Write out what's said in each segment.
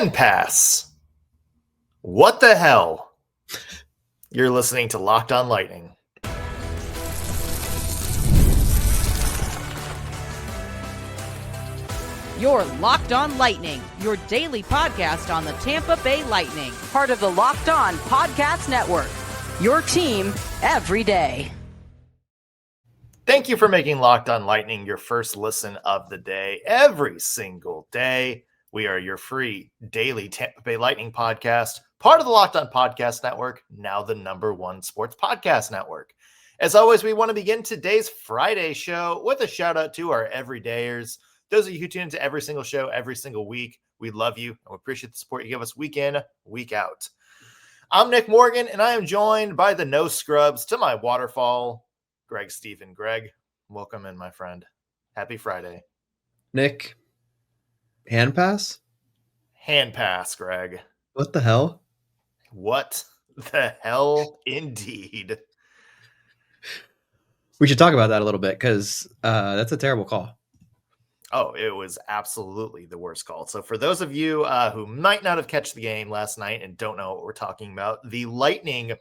Hand pass. What the hell? You're listening to Locked On Lightning. You're Locked On Lightning, your daily podcast on the Tampa Bay Lightning. Part of the Locked On Podcast Network. Your team every day. Thank you for making Locked On Lightning your first listen of the day. Every single day, we are your free daily Tampa Bay Lightning podcast, part of the Locked On Podcast Network, now the #1 sports podcast network. As always, we want to begin today's Friday show with a shout out to our everydayers. Those of you who tune into every single show, every single week, we love you and we appreciate the support you give us week in, week out. I'm Nick Morgan, and I am joined by the no scrubs to my waterfall, Greg Stephen. Greg, welcome in, my friend. Happy Friday. Nick, hand pass? Hand pass, Greg. What the hell? What the hell, indeed. We should talk about that a little bit because that's a terrible call. Oh, it was absolutely the worst call. So for those of you who might not have catch the game last night and don't know what we're talking about, the Lightning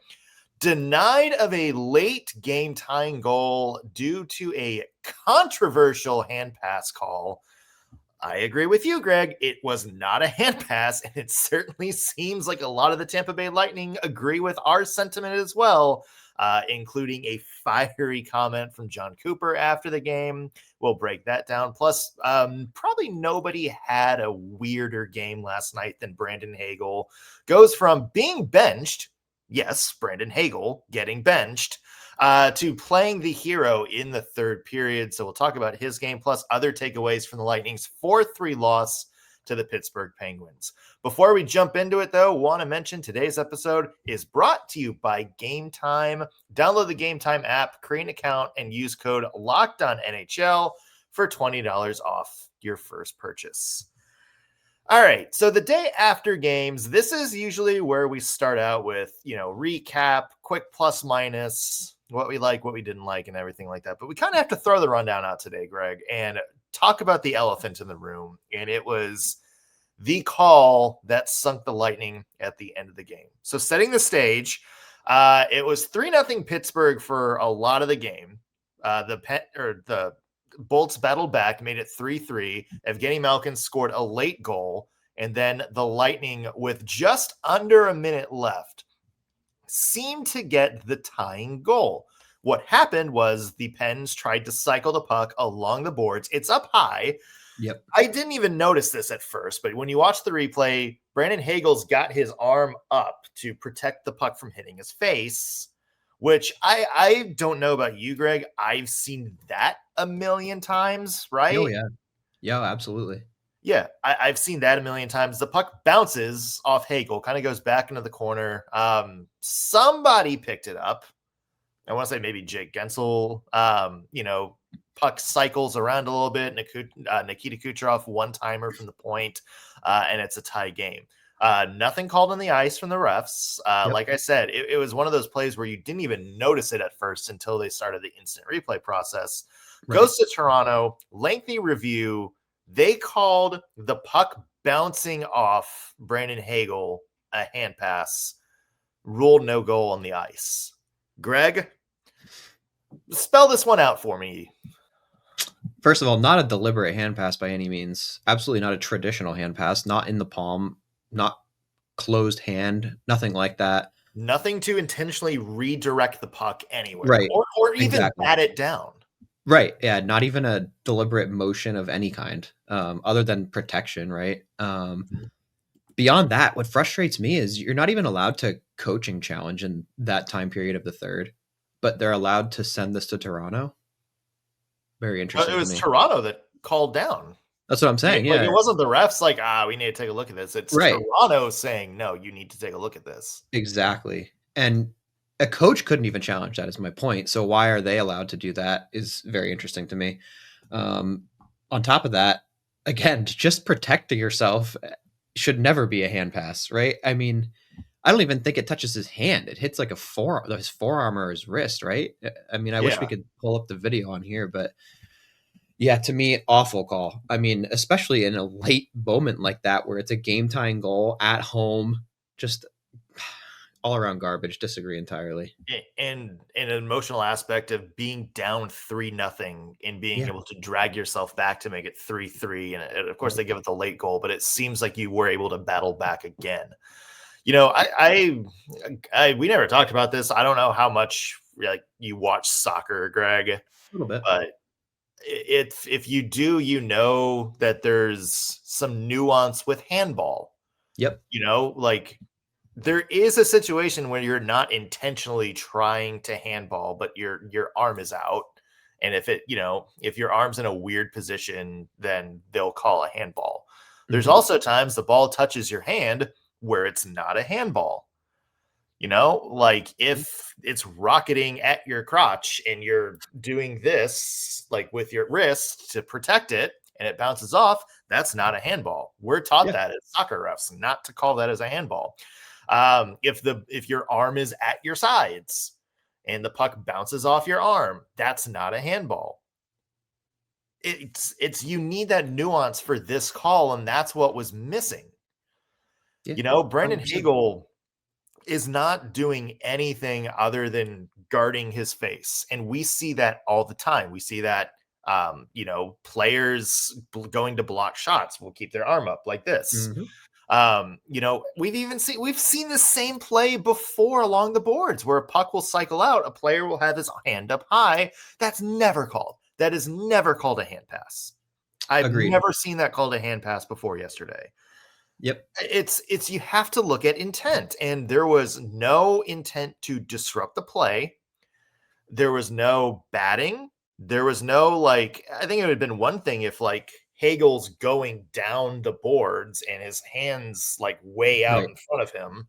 denied of a late game tying goal due to a controversial hand pass call. I agree with you, Greg. It was not a hand pass, and it certainly seems like a lot of the Tampa Bay Lightning agree with our sentiment as well, including a fiery comment from Jon Cooper after the game. We'll break that down. Plus, probably nobody had a weirder game last night than Brandon Hagel. Goes from being benched, yes, Brandon Hagel getting benched, to playing the hero in the third period. So we'll talk about his game, plus other takeaways from the Lightning's 4-3 loss to the Pittsburgh Penguins. Before we jump into it, though, want to mention today's episode is brought to you by Game Time. Download the Game Time app, create an account, and use code LOCKEDONNHL for $20 off your first purchase. All right, so the day after games, this is usually where we start out with, recap, quick plus minus, what we like, what we didn't like, and everything like that. But we kind of have to throw the rundown out today, Greg, and talk about the elephant in the room. And it was the call that sunk the Lightning at the end of the game. So setting the stage, it was 3-0 Pittsburgh for a lot of the game. The Bolts battled back, made it 3-3. Evgeny Malkin scored a late goal, and then the Lightning, with just under a minute left, seemed to get the tying goal. What happened was the Pens tried to cycle the puck along the boards. It's up high. Yep. I didn't even notice this at first, but when you watch the replay, Brandon Hagel's got his arm up to protect the puck from hitting his face, which I don't know about you, Greg. I've seen that a million times, right? Oh, yeah. Yeah, absolutely. Yeah, I've seen that a million times. The puck bounces off Hagel, kind of goes back into the corner. Somebody picked it up. I want to say maybe Jake Gensel. Puck cycles around a little bit. Nikita Kucherov, one-timer from the point, and it's a tie game. Nothing called on the ice from the refs. Yep. Like I said, it was one of those plays where you didn't even notice it at first until they started the instant replay process. Right. Goes to Toronto, lengthy review. They called the puck bouncing off Brandon Hagel a hand pass, ruled no goal on the ice. Greg, spell this one out for me. First of all, not a deliberate hand pass by any means. Absolutely not a traditional hand pass. Not in the palm, not closed hand, nothing like that. Nothing to intentionally redirect the puck anywhere. Right. Or even bat it down. Right. Yeah. Not even a deliberate motion of any kind, other than protection. Right. Beyond that, what frustrates me is you're not even allowed to coaching challenge in that time period of the third, but they're allowed to send this to Toronto. Very interesting. It was Toronto that called down. That's what I'm saying. It wasn't the refs like, we need to take a look at this. It's right. Toronto saying, no, you need to take a look at this. Exactly. And a coach couldn't even challenge that, is my point. So why are they allowed to do that is very interesting to me. On top of that, again, just protecting yourself should never be a hand pass, right? I mean, I don't even think it touches his hand. It hits like his forearm or his wrist, right? I mean, I wish we could pull up the video on here, but Yeah, to me, awful call. I mean, especially in a late moment like that where it's a game tying goal at home, just all around garbage. Disagree entirely. And an emotional aspect of being down 3-0 and being Yeah. able to drag yourself back to make it 3-3. And of course, Yep. they give it the late goal, but it seems like you were able to battle back again. You know, we never talked about this. I don't know how much like you watch soccer, Greg, A little bit. but if you do, you know that there's some nuance with handball. Yep. You know, like there is a situation where you're not intentionally trying to handball, but your arm is out. And if your arm's in a weird position, then they'll call a handball. There's Hmm. also times the ball touches your hand where it's not a handball. You know, like if it's rocketing at your crotch and you're doing this like with your wrist to protect it and it bounces off, that's not a handball. We're taught Yeah. that as soccer refs not to call that as a handball. If your arm is at your sides and the puck bounces off your arm, that's not a handball. It's you need that nuance for this call, and that's what was missing. Yeah. You know, Brendan 100%. Hagel is not doing anything other than guarding his face. And we see that all the time. We see that, players going to block shots will keep their arm up like this. Hmm. We've seen the same play before along the boards where a puck will cycle out. A player will have his hand up high. That's never called. That is never called a hand pass. I've Agreed. never seen that called a hand pass before yesterday. Yep. It's you have to look at intent, and there was no intent to disrupt the play. There was no batting. There was no like I think it would have been one thing if like Hagel's going down the boards and his hands like way out Right. in front of him.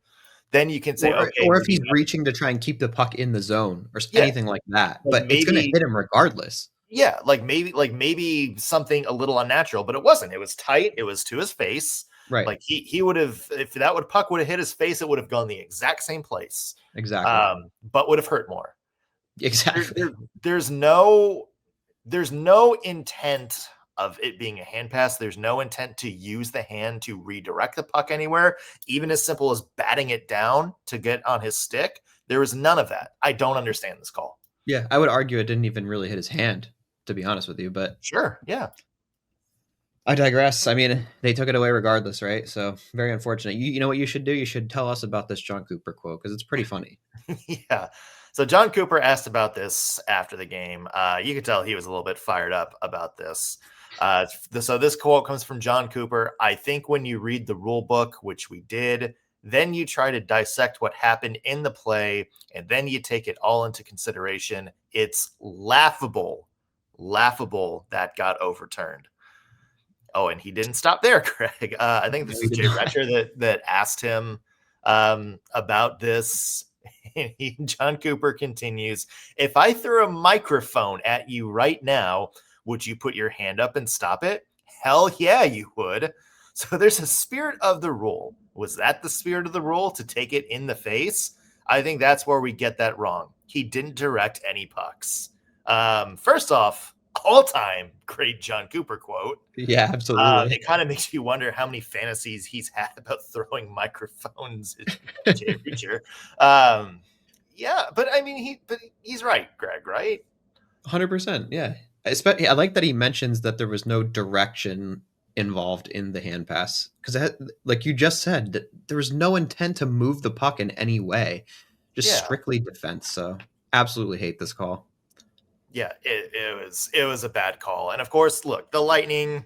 Then you can say, Or okay, or if maybe he's reaching to try and keep the puck in the zone or yeah, anything like that, like but it's going to maybe hit him regardless. yeah, like maybe something a little unnatural, but it wasn't. It was tight. It was to his face. Right. Like he would have if that would puck would have hit his face, it would have gone the exact same place. Exactly. But would have hurt more. There, Exactly. there, there's no there's no intent of it being a hand pass. There's no intent to use the hand to redirect the puck anywhere, even as simple as batting it down to get on his stick. There was none of that. I don't understand this call. Yeah, I would argue it didn't even really hit his hand, to be honest with you, but Sure, yeah. I digress. I mean, they took it away regardless, right? So very unfortunate. You know what you should do? You should tell us about this Jon Cooper quote because it's pretty funny. Yeah. So Jon Cooper asked about this after the game. You could tell he was a little bit fired up about this. So this quote comes from Jon Cooper. I think when you read the rule book, which we did, then you try to dissect what happened in the play, and then you take it all into consideration. It's laughable that got overturned. Oh, and he didn't stop there, Craig. I think No, this he is did Jay not. Retcher that asked him about this. Jon Cooper continues, if I threw a microphone at you right now, would you put your hand up and stop it? Hell yeah, you would. So there's a spirit of the rule. Was that the spirit of the rule to take it in the face? I think that's where we get that wrong. He didn't direct any pucks. First off, all-time great Jon Cooper quote. Yeah, absolutely. It kind of makes you wonder how many fantasies he's had about throwing microphones at Jay Reacher. Yeah, but I mean, he's right, Greg, right? 100%. Yeah. I like that he mentions that there was no direction involved in the hand pass because, like you just said, that there was no intent to move the puck in any way, just Yeah, strictly defense. So, absolutely hate this call. yeah, it was a bad call, and of course, look, the Lightning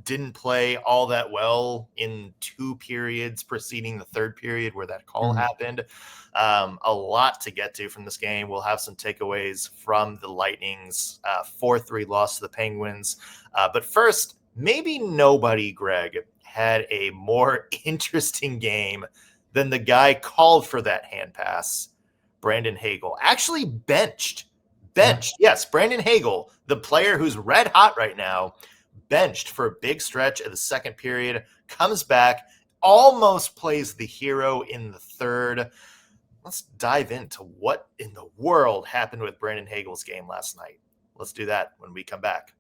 didn't play all that well in 2 periods preceding the third period where that call Mhm. happened. A lot to get to from this game. We'll have some takeaways from the Lightning's 4-3 loss to the Penguins. But first, maybe nobody, Greg, had a more interesting game than the guy called for that hand pass, Brandon Hagel. Actually Yeah. benched. Yes, Brandon Hagel, the player who's red hot right now, benched for a big stretch of the second period, comes back, almost plays the hero in the third. Let's dive into what in the world happened with Brandon Hagel's game last night. Let's do that when we come back.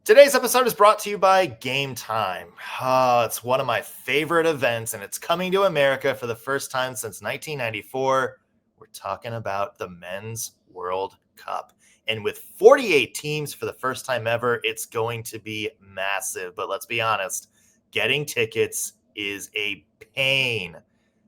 Today's episode is brought to you by Game Time. It's one of my favorite events, and it's coming to America for the first time since 1994. We're talking about the Men's World Cup. And with 48 teams for the first time ever, it's going to be massive. But let's be honest, getting tickets is a pain.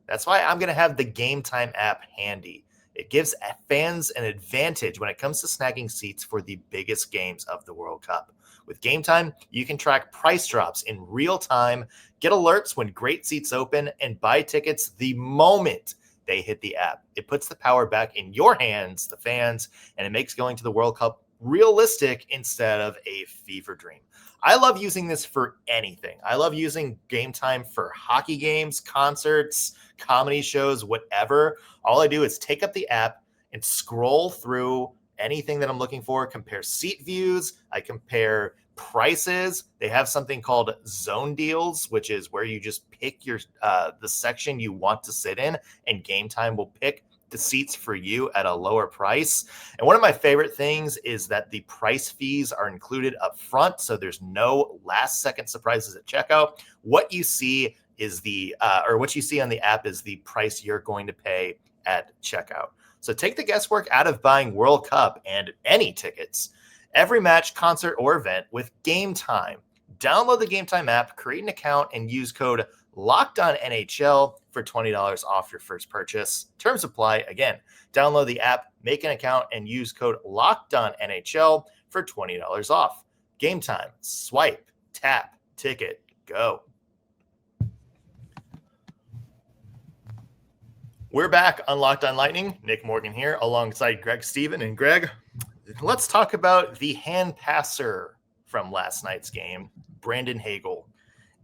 That's why I'm going to have the Game Time app handy. It gives fans an advantage when it comes to snagging seats for the biggest games of the World Cup. With Game Time, you can track price drops in real time, get alerts when great seats open, and buy tickets the moment they hit the app. It puts the power back in your hands, the fans, and it makes going to the World Cup realistic instead of a fever dream. I love using this for anything. I love using Game Time for hockey games, concerts, comedy shows, whatever. All I do is take up the app and scroll through anything that I'm looking for, compare seat views, I compare prices. They have something called zone deals, which is where you just pick your the section you want to sit in, and Game Time will pick the seats for you at a lower price. And one of my favorite things is that the price fees are included up front, so there's no last second surprises at checkout. What you see is what you see on the app is the price you're going to pay at checkout. So take the guesswork out of buying World Cup and any tickets, every match, concert, or event with Game Time. Download the Game Time app, create an account, and use code LOCKEDONNHL for $20 off your first purchase. Terms apply. Again, download the app, make an account, and use code LOCKEDONNHL for $20 off. Game Time. Swipe, tap, ticket, go. We're back on Locked On Lightning. Nick Morgan here alongside Greg Steven. And Greg, let's talk about the hand passer from last night's game, Brandon Hagel.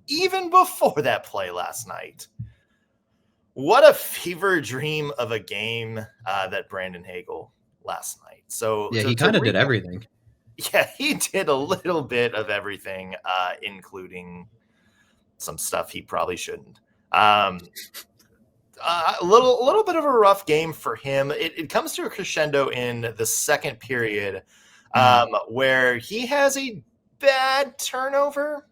Even before that play last night, what a fever dream of a game that Brandon Hagel last night. So yeah, he kind of did everything. Yeah, he did a little bit of everything, including some stuff he probably shouldn't. A little bit of a rough game for him. It comes to a crescendo in the second period, where he has a bad turnover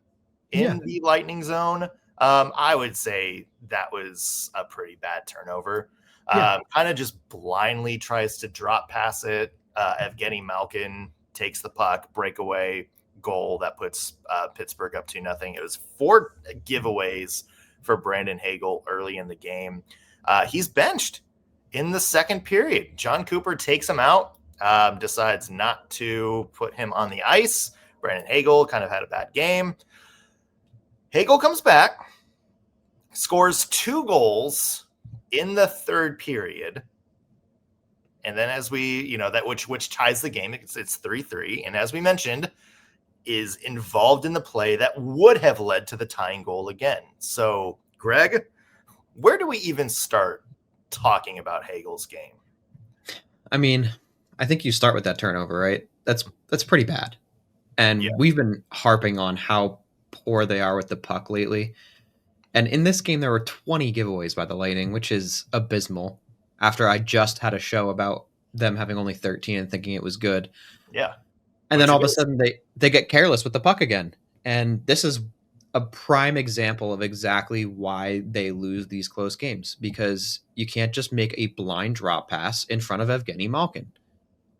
in the Lightning zone. I would say that was a pretty bad turnover. Kind of just blindly tries to drop pass it. Evgeny Malkin takes the puck, breakaway goal that puts Pittsburgh up 2-0. It was 4 giveaways for Brandon Hagel early in the game. He's benched in the second period. Jon Cooper takes him out, decides not to put him on the ice. Brandon Hagel kind of had a bad game. Hagel comes back, scores 2 goals in the third period. And then as we, that which ties the game, it's 3-3. And as we mentioned, is involved in the play that would have led to the tying goal again. So, Greg, where do we even start talking about Hagel's game? I mean, I think you start with that turnover, right? That's pretty bad. And we've been harping on how poor they are with the puck lately. And in this game, there were 20 giveaways by the Lightning, which is abysmal, after I just had a show about them having only 13 and thinking it was good. Yeah. And then all of a sudden they get careless with the puck again. And this is a prime example of exactly why they lose these close games, because you can't just make a blind drop pass in front of Evgeny Malkin,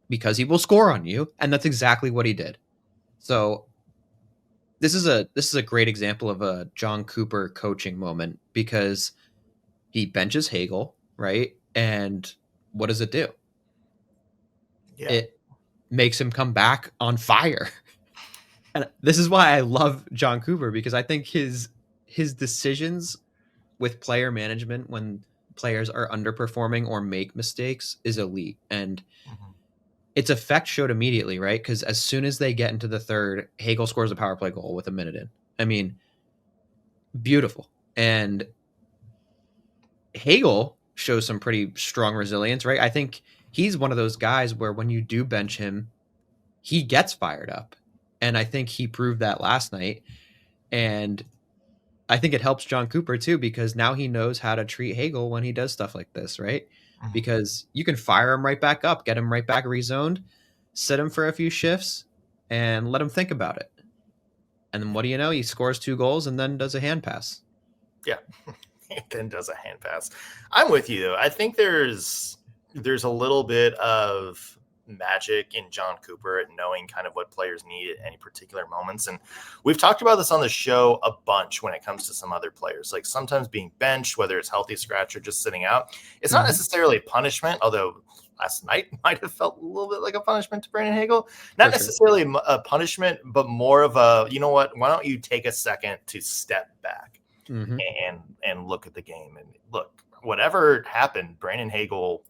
because he will score on you. And that's exactly what he did. So this is a great example of a Jon Cooper coaching moment, because he benches Hagel, right? And what does it do? Yeah. It makes him come back on fire. And this is why I love Jon Cooper, because I think his decisions with player management when players are underperforming or make mistakes is elite. And its effect showed immediately, right? Because as soon as they get into the third, Hagel scores a power play goal with a minute in. I mean, beautiful. And Hagel shows some pretty strong resilience, right? I think he's one of those guys where when you do bench him, he gets fired up. And I think he proved that last night. And I think it helps Jon Cooper too, because now he knows how to treat Hagel when he does stuff like this, right? Because you can fire him right back up, get him right back rezoned, sit him for a few shifts, and let him think about it. And then what do you know? He scores 2 goals and then does a hand pass. Yeah. Then does a hand pass. I'm with you though. I think there's a little bit of magic in Jon Cooper at knowing kind of what players need at any particular moments. And we've talked about this on the show a bunch when it comes to some other players, like sometimes being benched, whether it's healthy scratch or just sitting out. It's not necessarily punishment, although last night might have felt a little bit like a punishment to Brandon Hagel. Not necessarily a punishment, but more of a, you know what, why don't you take a second to step back and look at the game and look, whatever happened, Brandon Hagel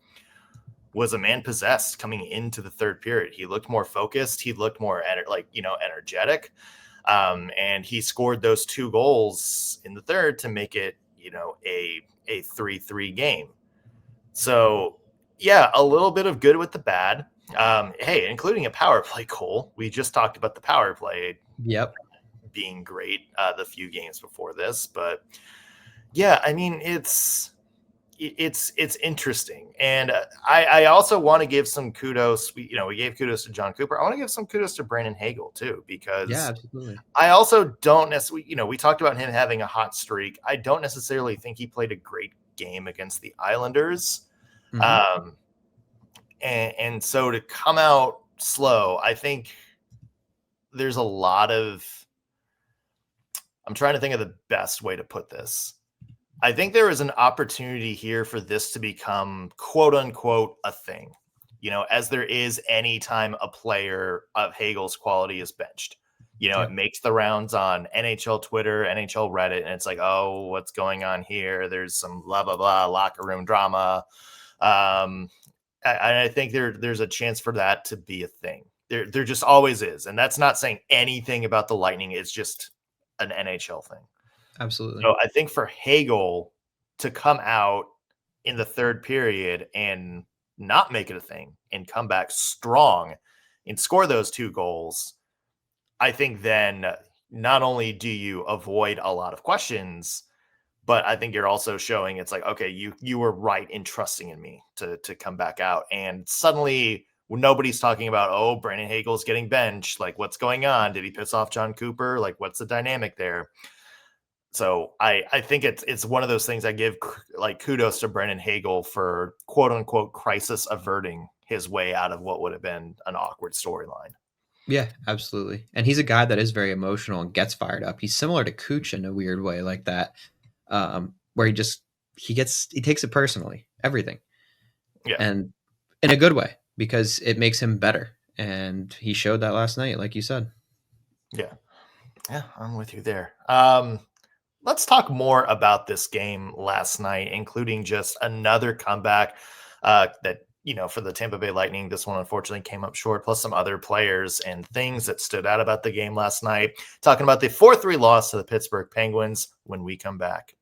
was a man possessed coming into the third period. He looked more focused. He looked more energetic. And he scored those 2 goals in the third to make it, a 3-3 game. So yeah, a little bit of good with the bad. Hey, including a power play goal. We just talked about the power play. Yep. Being great the few games before this, but yeah, I mean, it's interesting. And I also want to give some kudos. We gave kudos to Jon Cooper. I want to give some kudos to Brandon Hagel too, because absolutely. I also don't necessarily, we talked about him having a hot streak. I don't necessarily think he played a great game against the Islanders. And so to come out slow, I think there's a lot of, I'm trying to think of the best way to put this. I think there is an opportunity here for this to become quote unquote a thing, as there is any time a player of Hagel's quality is benched. It makes the rounds on NHL Twitter, NHL Reddit, and it's like, oh, what's going on here? There's some blah, blah, blah, locker room drama. I think there's a chance for that to be a thing. There just always is. And that's not saying anything about the Lightning. It's just an NHL thing. Absolutely. So I think for Hagel to come out in the third period and not make it a thing and come back strong and score those 2 goals, I think then not only do you avoid a lot of questions, but I think you're also showing it's like, okay, you were right in trusting in me to come back out. And suddenly nobody's talking about, oh, Brandon Hagel's getting benched. Like, what's going on? Did he piss off Jon Cooper? Like, what's the dynamic there? So I think it's one of those things I give like kudos to Brandon Hagel for quote unquote crisis averting his way out of what would have been an awkward storyline. Yeah, absolutely. And he's a guy that is very emotional and gets fired up. He's similar to Cooch in a weird way like that, where he takes it personally, everything. Yeah. And in a good way, because it makes him better. And he showed that last night, like you said. Yeah. Yeah, I'm with you there. Let's talk more about this game last night, including just another comeback that, for the Tampa Bay Lightning, this one unfortunately came up short, plus some other players and things that stood out about the game last night. Talking about the 4-3 loss to the Pittsburgh Penguins when we come back.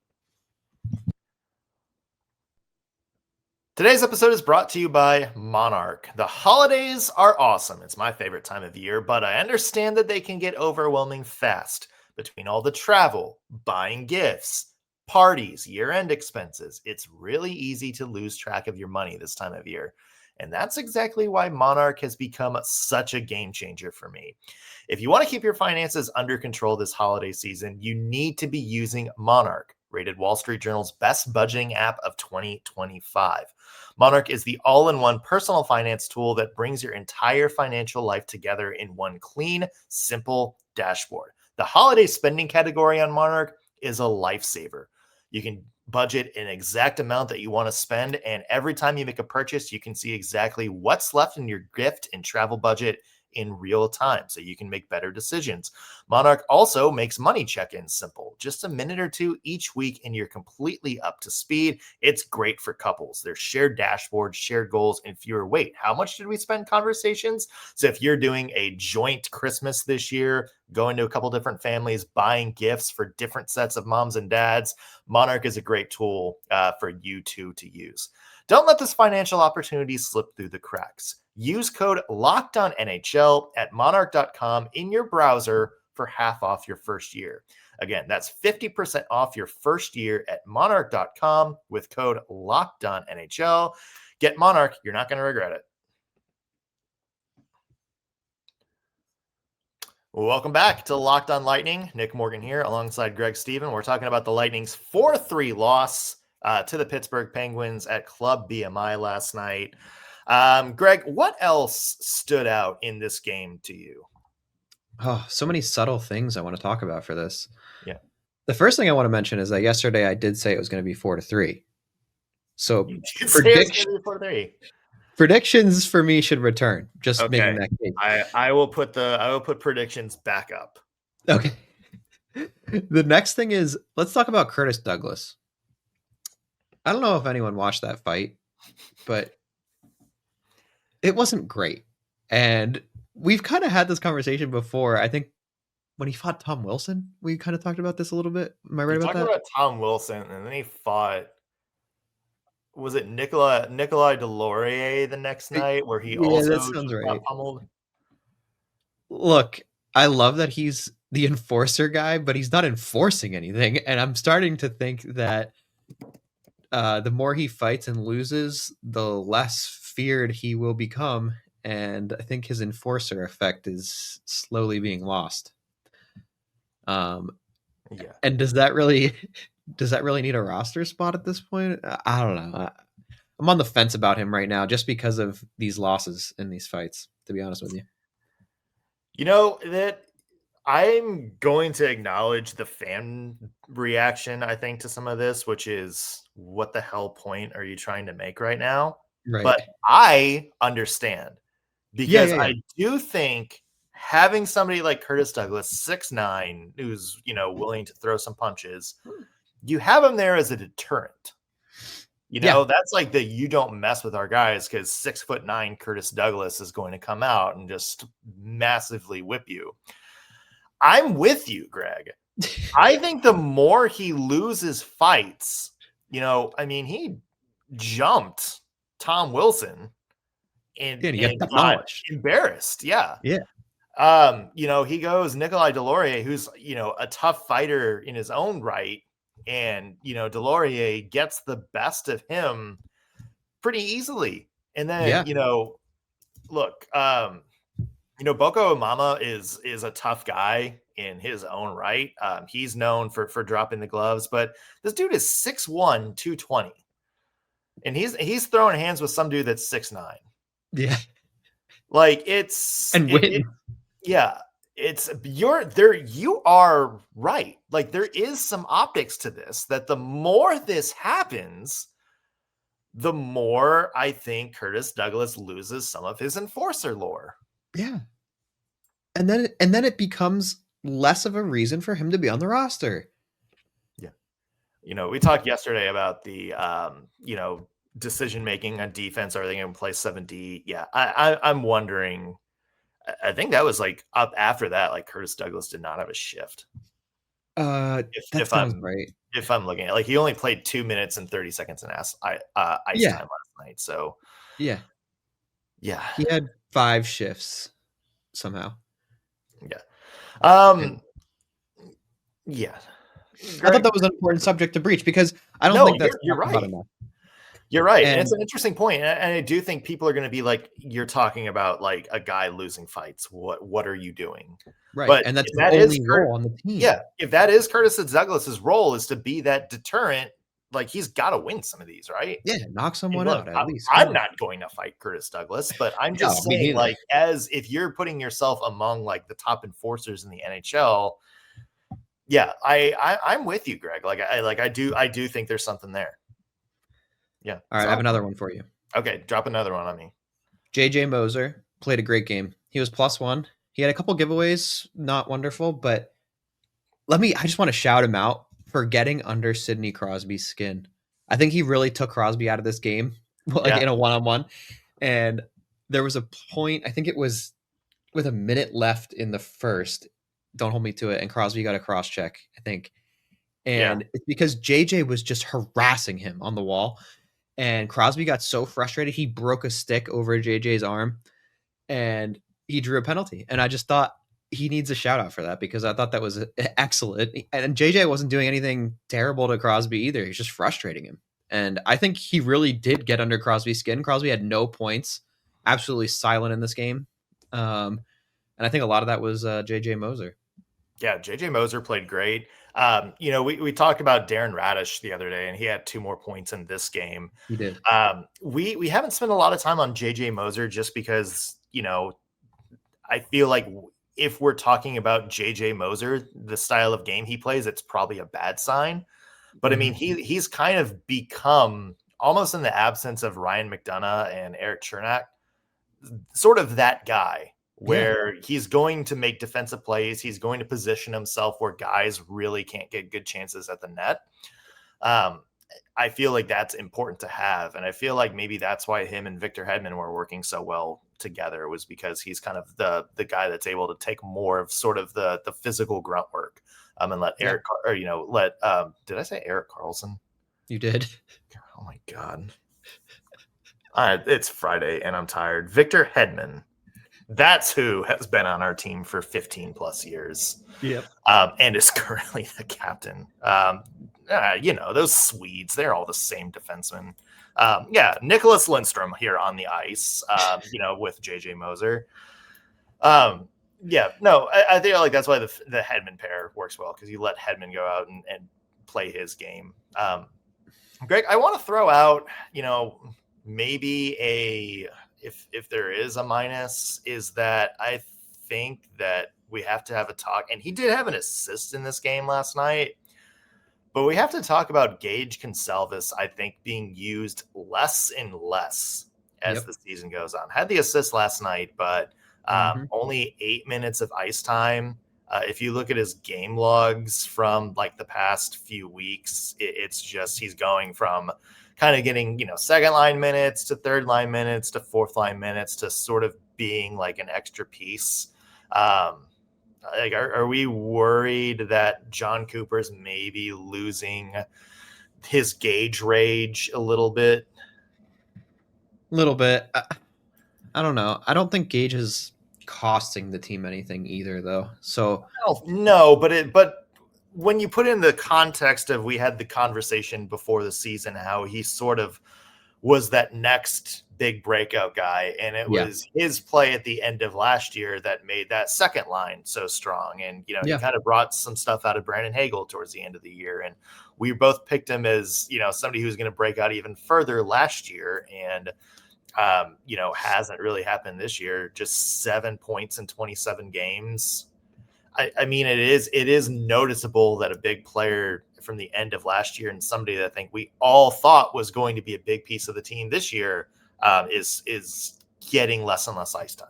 Today's episode is brought to you by Monarch. The holidays are awesome. It's my favorite time of year, but I understand that they can get overwhelming fast. Between all the travel, buying gifts, parties, year-end expenses, it's really easy to lose track of your money this time of year. And that's exactly why Monarch has become such a game changer for me. If you want to keep your finances under control this holiday season, you need to be using Monarch, rated Wall Street Journal's best budgeting app of 2025. Monarch is the all-in-one personal finance tool that brings your entire financial life together in one clean, simple dashboard. The holiday spending category on Monarch is a lifesaver. You can budget an exact amount that you want to spend, and every time you make a purchase, you can see exactly what's left in your gift and travel budget in real time, so you can make better decisions. Monarch also makes money check-ins simple. Just a minute or 2 each week, and you're completely up to speed. It's great for couples. There's shared dashboards, shared goals, and fewer wait, how much did we spend conversations? So if you're doing a joint Christmas this year, going to a couple different families, buying gifts for different sets of moms and dads, Monarch is a great tool for you two to use. Don't let this financial opportunity slip through the cracks. Use code LOCKEDONNHL at monarch.com in your browser for half off your first year. Again, that's 50% off your first year at monarch.com with code LOCKEDONNHL. Get Monarch. You're not going to regret it. Welcome back to Locked on Lightning. Nick Morgan here alongside Greg Stephen. We're talking about the Lightning's 4-3 loss to the Pittsburgh Penguins at Club BMI last night. Greg, what else stood out in this game to you? Oh, so many subtle things I want to talk about for this. Yeah. The first thing I want to mention is that yesterday I did say it was going to be 4-3. So You did say it was going to be 4-3. Predictions for me should return. Just making that case. I will put predictions back up. Okay. The next thing is, let's talk about Curtis Douglas. I don't know if anyone watched that fight, but it wasn't great. And we've kind of had this conversation before. I think when he fought Tom Wilson, we kind of talked about this a little bit. Am I right about that? Talking about Tom Wilson, and then he fought. Was it Nikolai Delorier the next night where he also got pummeled? Look, I love that he's the enforcer guy, but he's not enforcing anything. And I'm starting to think that the more he fights and loses, the less feared he will become. And I think his enforcer effect is slowly being lost. And does that really need a roster spot at this point? I don't know. I'm on the fence about him right now just because of these losses in these fights, to be honest with you. You know, that I'm going to acknowledge the fan reaction, I think, to some of this, which is, what the hell point are you trying to make right now? Right. But I understand, because I do think having somebody like Curtis Douglas, 6'9", who's, willing to throw some punches, you have him there as a deterrent. That's like the you don't mess with our guys, because 6'9" Curtis Douglas is going to come out and just massively whip you. I'm with you, Greg. I think the more he loses fights, he jumped Tom Wilson and got embarrassed. Yeah. Yeah. He goes Nikolai Delorier, who's, a tough fighter in his own right. And, Delorier gets the best of him pretty easily. And then, look, Boko Imama is a tough guy in his own right. He's known for dropping the gloves, but this dude is 6'1", 220. And he's throwing hands with some dude that's 6'9". Yeah. Like you are right. Like, there is some optics to this, that the more this happens, the more I think Curtis Douglas loses some of his enforcer lore. Yeah. And then it becomes less of a reason for him to be on the roster. Yeah. We talked yesterday about the decision making on defense. Are they going to play 7D? Yeah. I'm wondering. I think that was like up after that. Like, Curtis Douglas did not have a shift. That sounds right. If I'm looking at, like, he only played 2 minutes and 30 seconds in ice time last night. So yeah, he had 5 shifts somehow. Yeah. Yeah. I thought that was an important subject to breach, because I don't think that's you're right. Enough. You're right. And it's an interesting point. And I do think people are going to be like, you're talking about like a guy losing fights. What are you doing? Right. But and that's the only role on the team. Yeah. If that is Curtis Douglas's role, is to be that deterrent, like, he's got to win some of these, right? Yeah. Knock someone out at least. I'm not going to fight Curtis Douglas, but I'm just saying, like, as if you're putting yourself among like the top enforcers in the NHL. Yeah. I'm with you, Greg. I do think there's something there. Yeah. All right. I have another one for you. Okay. Drop another one on me. JJ Moser played a great game. He was +1. He had a couple giveaways, not wonderful, but I just want to shout him out for getting under Sidney Crosby's skin. I think he really took Crosby out of this game, in a one-on-one. And there was a point, I think it was with a minute left in the first. Don't hold me to it. And Crosby got a cross check, I think. And it's because JJ was just harassing him on the wall. And Crosby got so frustrated, he broke a stick over JJ's arm and he drew a penalty. And I just thought he needs a shout out for that, because I thought that was excellent. And JJ wasn't doing anything terrible to Crosby either. He's just frustrating him. And I think he really did get under Crosby's skin. Crosby had no points, absolutely silent in this game. And I think a lot of that was JJ Moser. Yeah, JJ Moser played great. We talked about Darren Raddysh the other day, and he had 2 more points in this game. He did. We haven't spent a lot of time on JJ Moser just because, I feel like if we're talking about JJ Moser, the style of game he plays, it's probably a bad sign. But I mean, he's kind of become, almost in the absence of Ryan McDonough and Eric Chernak, sort of that guy where he's going to make defensive plays. He's going to position himself where guys really can't get good chances at the net. I feel like that's important to have. And I feel like maybe that's why him and Victor Hedman were working so well together, was because he's kind of the guy that's able to take more of sort of the physical grunt work and let Eric, or, did I say Eric Carlson? You did. Oh my God. It's Friday and I'm tired. Victor Hedman. That's who has been on our team for 15 plus years. Yep. And is currently the captain. Those Swedes, they're all the same defensemen. Nicholas Lindstrom here on the ice, with JJ Moser. I think like that's why the Hedman pair works well, because you let Hedman go out and play his game. Greg, I want to throw out, maybe if there is a minus, is that I think that we have to have a talk, and he did have an assist in this game last night, but we have to talk about Gage Goncalves, I think, being used less and less as the season goes on. Had the assist last night, but only 8 minutes of ice time. If you look at his game logs from like the past few weeks, it's just he's going from kind of getting, second line minutes to third line minutes to fourth line minutes to sort of being like an extra piece. Are we worried that Jon Cooper's maybe losing his Gage rage a little bit? A little bit. I don't know. I don't think Gage is costing the team anything either, though. So no, but when you put in the context of, we had the conversation before the season, how he sort of was that next big breakout guy, and it was his play at the end of last year that made that second line so strong. And he kind of brought some stuff out of Brandon Hagel towards the end of the year, and we both picked him as somebody who's going to break out even further last year, and hasn't really happened this year. Just 7 points in 27 games. I mean, it is noticeable that a big player from the end of last year, and somebody that I think we all thought was going to be a big piece of the team this year, is getting less and less ice time.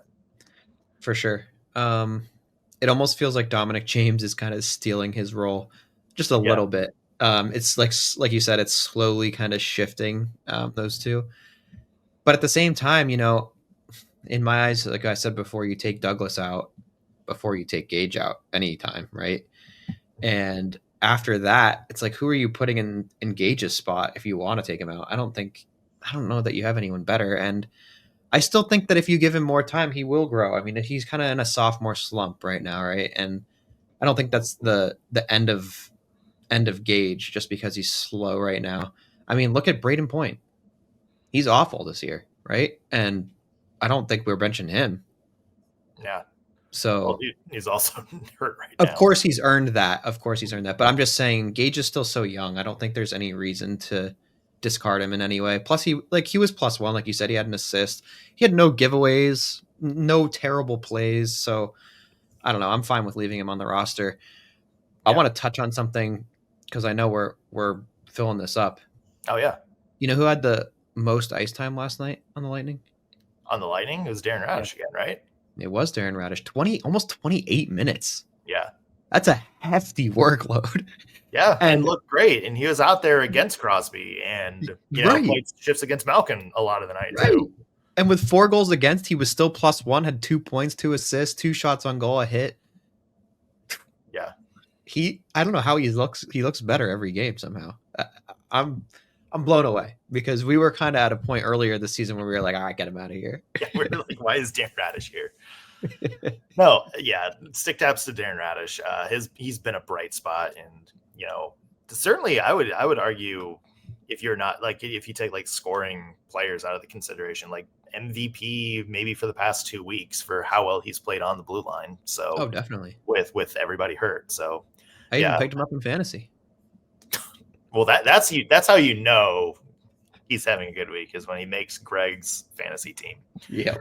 For sure. It almost feels like Dominic James is kind of stealing his role just a little bit. It's like you said, it's slowly kind of shifting those two. But at the same time, in my eyes, like I said before, you take Douglas out before you take Gage out anytime, right? And after that, it's like, who are you putting in Gage's spot if you want to take him out? I don't know that you have anyone better. And I still think that if you give him more time, he will grow. I mean, he's kind of in a sophomore slump right now, right? And I don't think that's the end of Gage just because he's slow right now. I mean, look at Braden Point. He's awful this year, right? And I don't think we're benching him. Yeah. So he's also hurt right now. Of course he's earned that. But I'm just saying Gage is still so young. I don't think there's any reason to discard him in any way. Plus he was +1, like you said. He had an assist. He had no giveaways, no terrible plays. So I don't know. I'm fine with leaving him on the roster. I want to touch on something because I know we're filling this up. Oh yeah. You know who had the most ice time last night on the Lightning? On the Lightning, it was Darren Raddysh again, right? It was Darren Raddysh. Almost 28 minutes. Yeah. That's a hefty workload. Yeah, and looked great. And he was out there against Crosby and played shifts against Malkin a lot of the night too. And with 4 goals against, he was still +1, had 2 points, 2 assists, 2 shots on goal, a hit. Yeah. I don't know how he looks better every game somehow. I'm blown away because we were kind of at a point earlier this season where we were like, all right, get him out of here. Yeah, we're like, why is Darren Raddysh here? No, yeah, stick taps to Darren Raddysh. He's been a bright spot, and certainly I would argue if you're not like, if you take like scoring players out of the consideration, like MVP maybe for the past 2 weeks for how well he's played on the blue line. So Oh, definitely. with everybody hurt. So I even yeah. picked him up in fantasy. Well, that's how you know he's having a good week, is when he makes Greg's fantasy team. Yeah.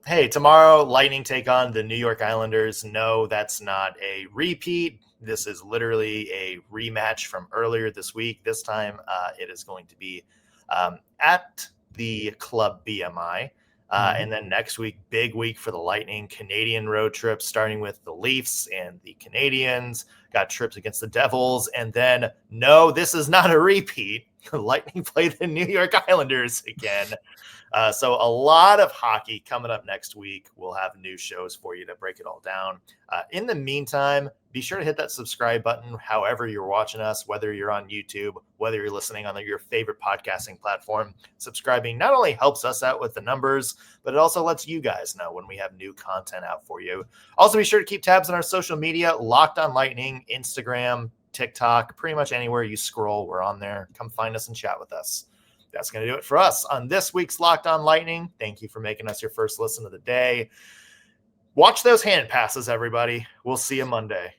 Hey, tomorrow Lightning take on the New York Islanders. No, that's not a repeat. This is literally a rematch from earlier this week. This time it is going to be at the Club BMI. And then next week, big week for the Lightning. Canadian road trip, starting with the Leafs and the Canadians. Got trips against the Devils. And then, no, this is not a repeat. The Lightning play the New York Islanders again. So a lot of hockey coming up next week. We'll have new shows for you to break it all down. In the meantime, be sure to hit that subscribe button however you're watching us, whether you're on YouTube, whether you're listening on your favorite podcasting platform. Subscribing not only helps us out with the numbers, but it also lets you guys know when we have new content out for you. Also, be sure to keep tabs on our social media, Locked on Lightning, Instagram, TikTok, pretty much anywhere you scroll, we're on there. Come find us and chat with us. That's going to do it for us on this week's Locked on Lightning. Thank you for making us your first listen of the day. Watch those hand passes, everybody. We'll see you Monday.